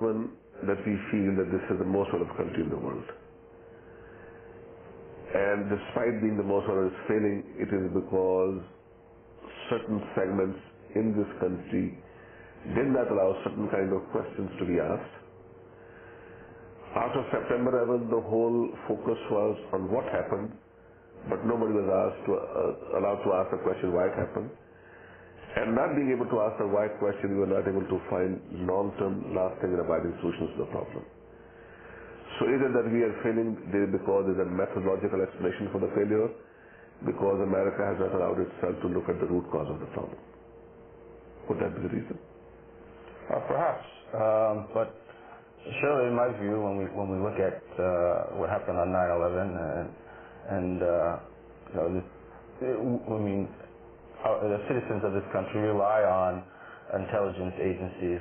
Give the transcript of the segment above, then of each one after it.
one, that we feel that this is the most developed country in the world. And despite being the most developed, it's failing, it is because certain segments in this country did not allow certain kind of questions to be asked. After September 11, the whole focus was on what happened, but nobody was allowed to ask the question why it happened. And not being able to ask the why question, we were not able to find long-term, lasting and abiding solutions to the problem. So either that we are failing because there's a methodological explanation for the failure, because America has not allowed itself to look at the root cause of the problem. Would that be the reason? Perhaps, but surely, in my view, when we look at what happened on 9/11, the citizens of this country rely on intelligence agencies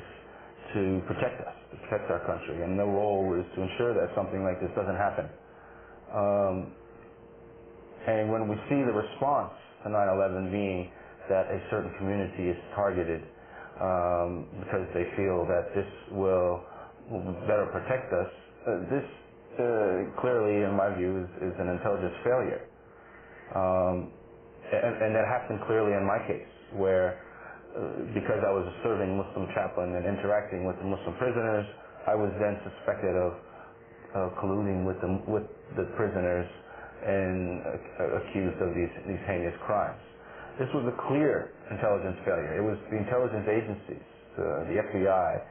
to protect us, to protect our country, and their role is to ensure that something like this doesn't happen. And when we see the response to 9/11 being that a certain community is targeted because they feel that this will better protect us, this clearly, in my view, is an intelligence failure. And that happened clearly in my case, where because I was a serving Muslim chaplain and interacting with the Muslim prisoners, I was then suspected of colluding with the prisoners and accused of these heinous crimes. This was a clear intelligence failure. It was the intelligence agencies, the FBI,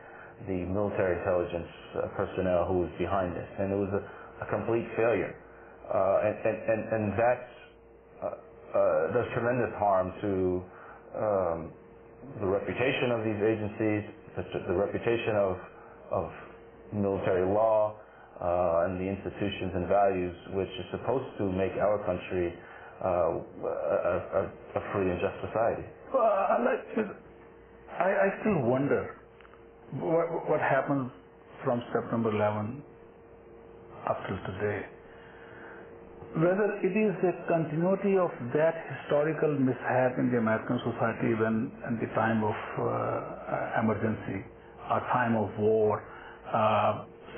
the military intelligence personnel who was behind this, and it was a complete failure. And that does tremendous harm to the reputation of these agencies, the reputation of military law, and the institutions and values which is supposed to make our country a free and just society. I still wonder what happens from September 11 up till today. Whether it is a continuity of that historical mishap in the American society when at the time of emergency or time of war,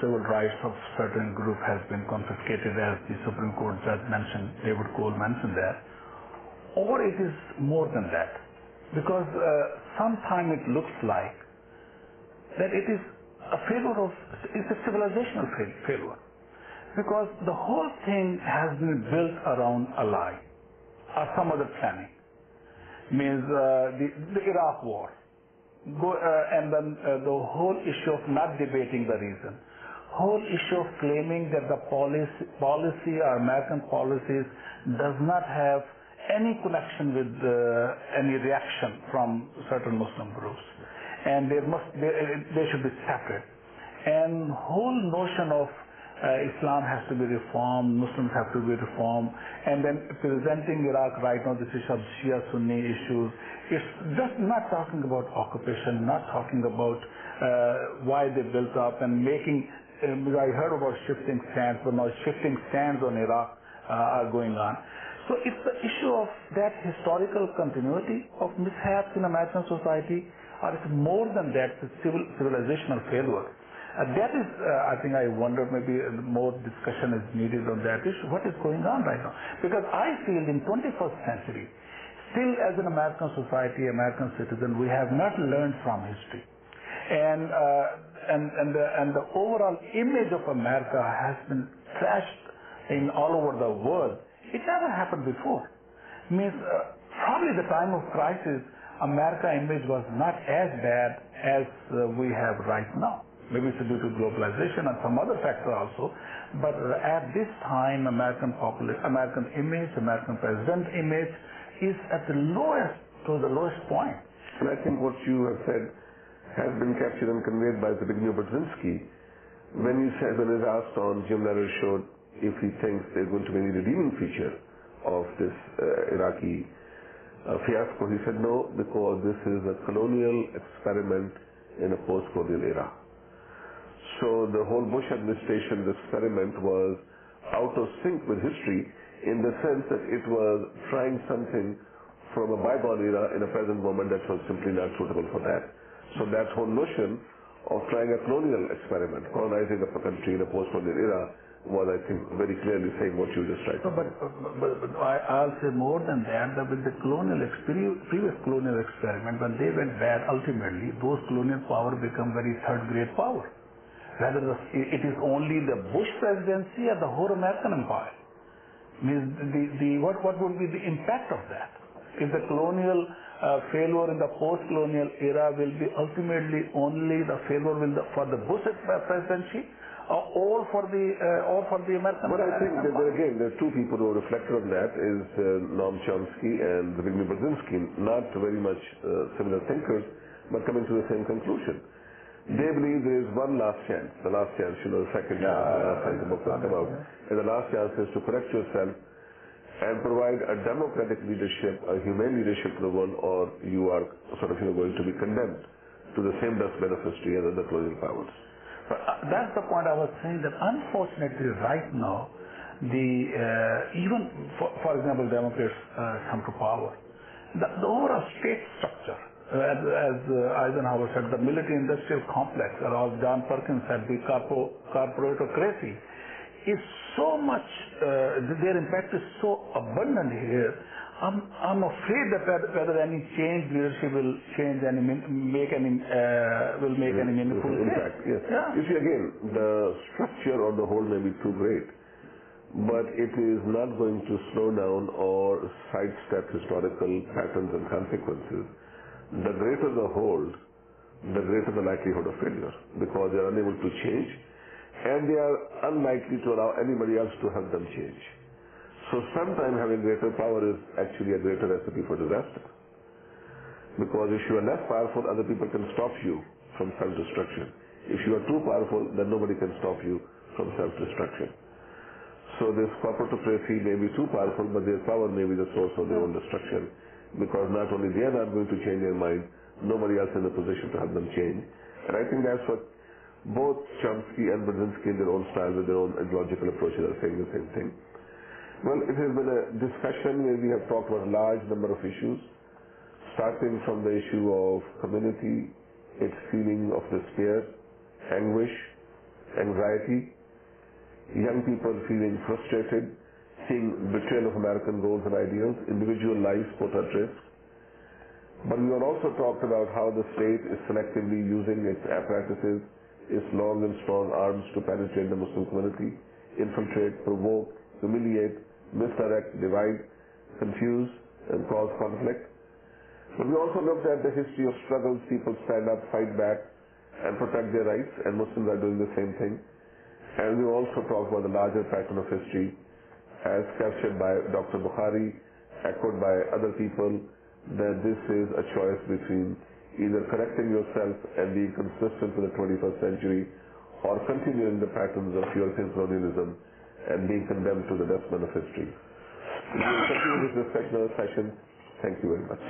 civil rights of certain group has been confiscated, as the Supreme Court judge mentioned, David Cole mentioned that, or it is more than that, because sometimes it looks like that it is a failure of, it's a civilizational failure. Because the whole thing has been built around a lie or some other planning. Means the Iraq war, and then the whole issue of not debating the reason, whole issue of claiming that the policy or American policies does not have any connection with any reaction from certain Muslim groups, and they should be separate. And whole notion of Islam has to be reformed, Muslims have to be reformed, and then presenting Iraq right now, this issue of Shia-Sunni issues, it's just not talking about occupation, not talking about why they built up and making, I heard about shifting stands, but now shifting stands on Iraq are going on. So it's the issue of that historical continuity of mishaps in American society, or it's more than that, it's civilizational failure. That is, I think I wonder, maybe more discussion is needed on that issue. What is going on right now? Because I feel in 21st century, still as an American society, American citizen, we have not learned from history. And the overall image of America has been trashed in all over the world. It never happened before. Means probably the time of crisis, America image was not as bad as we have right now. Maybe it's due to globalization and some other factor also. But at this time, American image, American president image is at the lowest point. And I think what you have said has been captured and conveyed by Zbigniew Brzezinski when he was asked on Jim Lehrer show if he thinks there's going to be any redeeming feature of this Iraqi fiasco. He said no, because this is a colonial experiment in a post-colonial era. So the whole Bush administration experiment was out of sync with history in the sense that it was trying something from a bygone era in a present moment that was simply not suitable for that. So that whole notion of trying a colonial experiment, colonizing a country in a post-colonial era, was, I think, very clearly saying what you just tried to say. But I'll say more than that, that with the previous colonial experiment, when they went bad, ultimately, those colonial power become very third-grade power. Whether it is only the Bush presidency or the whole American empire. Means what would be the impact of that? If the colonial failure in the post-colonial era will be ultimately only the failure for the Bush presidency, or for the American. But I think that there are two people who reflected on that, is Noam Chomsky and Zbigniew Brzezinski, not very much similar thinkers, but coming to the same conclusion. They believe there is one last chance, the last chance, the second chance, the last time the book will come out, and the last chance is to correct yourself and provide a democratic leadership, a humane leadership to the world, or you are sort of going to be condemned to the same dustbin of history as other colonial powers. That's the point I was saying, that unfortunately right now, even for example, Democrats come to power, the overall state structure, as Eisenhower said, the military-industrial complex, or as John Perkins said, the corporatocracy, is so much, their impact is so abundant here. I'm afraid that whether any change leadership will change any make any meaningful impact. Yes. Yeah. You see, again, the structure of the whole may be too great, but it is not going to slow down or sidestep historical patterns and consequences. The greater the hold, the greater the likelihood of failure, because they are unable to change, and they are unlikely to allow anybody else to help them change. So sometimes having greater power is actually a greater recipe for disaster. Because if you are less powerful, other people can stop you from self-destruction. If you are too powerful, then nobody can stop you from self-destruction. So this corporatocracy may be too powerful, but their power may be the source of their own destruction. Because not only they are not going to change their mind, nobody else is in a position to help them change. And I think that's what both Chomsky and Brzezinski in their own style, with their own ideological approaches, are saying the same thing. Well, it has been a discussion where we have talked about a large number of issues, starting from the issue of community, its feeling of despair, anguish, anxiety, young people feeling frustrated, seeing betrayal of American goals and ideals, individual lives put at risk. But we have also talked about how the state is selectively using its apparatuses, its long and strong arms to penetrate the Muslim community, infiltrate, provoke, humiliate, misdirect, divide, confuse, and cause conflict. But we also looked at the history of struggles. People stand up, fight back, and protect their rights, and Muslims are doing the same thing. And we also talked about the larger pattern of history as captured by Dr. Bukhari, echoed by other people, that this is a choice between either correcting yourself and being consistent with the 21st century, or continuing the patterns of European colonialism and being condemned to the dustbin of history. We will continue this discussion in other sessions. Thank you very much.